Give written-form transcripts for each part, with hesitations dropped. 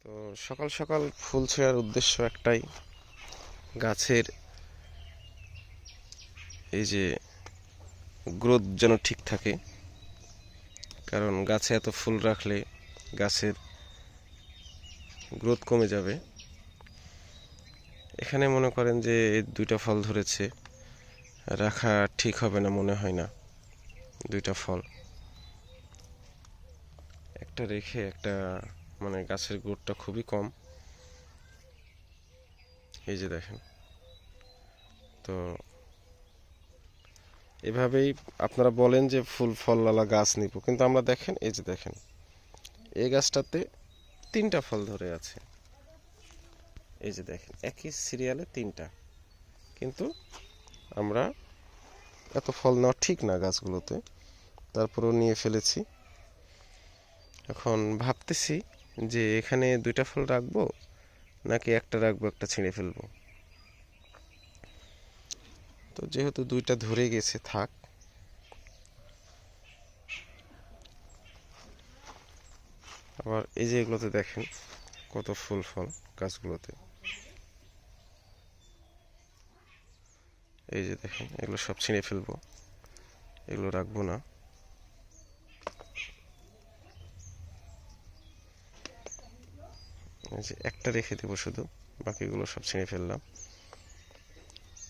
তো সকাল সকাল ফুল ছেঁড়ার উদ্দেশ্য একটাই, গাছের এই যে গ্রোথ যেন ঠিক থাকে। কারণ গাছে এত ফুল রাখলে গাছের গ্রোথ কমে যাবে। এখানে মনে করেন যে দুইটা ফল ধরেছে, রাখা ঠিক হবে না মনে হয় না। দুইটা ফল একটা রেখে একটা মানে গাছের গ্রোথটা খুবই কম। এই যে দেখেন, তো এভাবেই আপনারা বলেন যে ফুল ফলওয়ালা গাছ নিব, কিন্তু আমরা দেখেন এই যে দেখেন এই গাছটাতে 3টা ফল ধরে আছে। এই যে দেখেন একই সিরিয়ালে 3টা, কিন্তু আমরা এত ফল নেওয়া ঠিক না গাছগুলোতে, তারপরেও নিয়ে ফেলেছি। এখন ভাবতেছি যে এখানে 2টা ফল রাখবো নাকি একটা রাখবো, একটা ছিঁড়ে ফেলবো। তো যেহেতু 2টা ধরে গেছে থাক। আবার এই যে এগুলোতে দেখেন কত ফুল ফল গাছগুলোতে। এই যে দেখেন এগুলো সব ছিঁড়ে ফেলবো, এগুলো রাখবো না। এই যে একটা রেখে দেবো শুধু, বাকিগুলো সব ছিঁড়ে ফেললাম।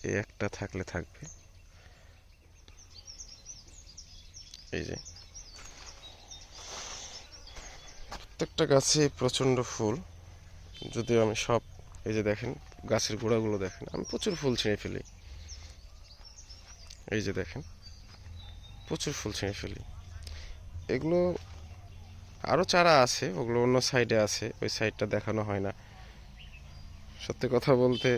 এই একটা থাকলে থাকবে। এই যে প্রত্যেকটা গাছে প্রচণ্ড ফুল, যদিও আমি সব, এই যে দেখেন গাছের গোড়াগুলো দেখেন, আমি প্রচুর ফুল ছিঁড়ে ফেলি। এই যে দেখেন প্রচুর ফুল ছিঁড়ে ফেলি। এগুলো আরও চারা আছে, ওগুলো অন্য সাইডে আছে, ওই সাইডটা দেখানো হয় না। সত্যি কথা বলতে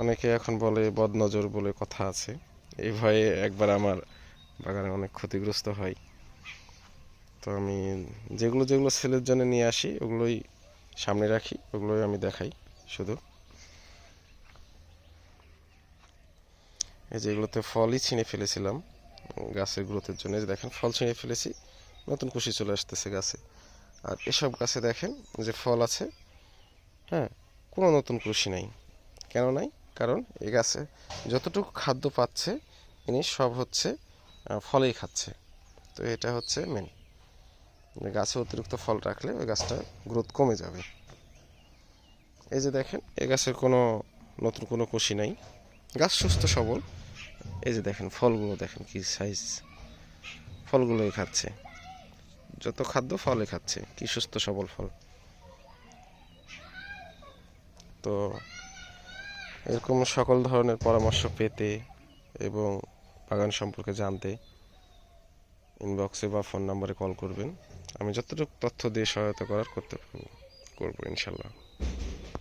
অনেকে এখন বলে বদনজর বলে কথা আছে, এই ভয়ে একবার আমার বাগানে অনেক ক্ষতিগ্রস্ত হয়। তো আমি যেগুলো যেগুলো সেলের জন্য নিয়ে আসি ওগুলোই সামনে রাখি, ওগুলোই আমি দেখাই শুধু। এই যে এগুলোতে ফলই ছিঁড়ে ফেলেছিলাম গাছের গ্রোথের জন্য। যে দেখেন ফল ছিঁড়ে ফেলেছি, নতুন কুশি চলে আসতেছে গাছে। আর এসব গাছে দেখেন যে ফল আছে, হ্যাঁ, কোনো নতুন কুশি নাই। কেন নাই? কারণ এই গাছে যতটুকু খাদ্য পাচ্ছে ইনি সব হচ্ছে ফলেই খাচ্ছে। তো এটা হচ্ছে মেন, গাছে অতিরিক্ত ফল রাখলে ওই গাছটা গ্রোথ কমে যাবে। এই যে দেখেন এই গাছের কোনো নতুন কোনো কুশি নাই, গাছ সুস্থ সবল। এই যে দেখেন ফলগুলো দেখেন কি সাইজ, ফলগুলোই খাচ্ছে, যত খাদ্য ফলে খাচ্ছে, কি সুস্থ সবল ফল। তো এরকম সকল ধরনের পরামর্শ পেতে এবং বাগান সম্পর্কে জানতে ইনবক্সে বা ফোন নাম্বারে কল করবেন। আমি যতটুকু তথ্য দিয়ে সহায়তা করার করবো ইনশাল্লাহ।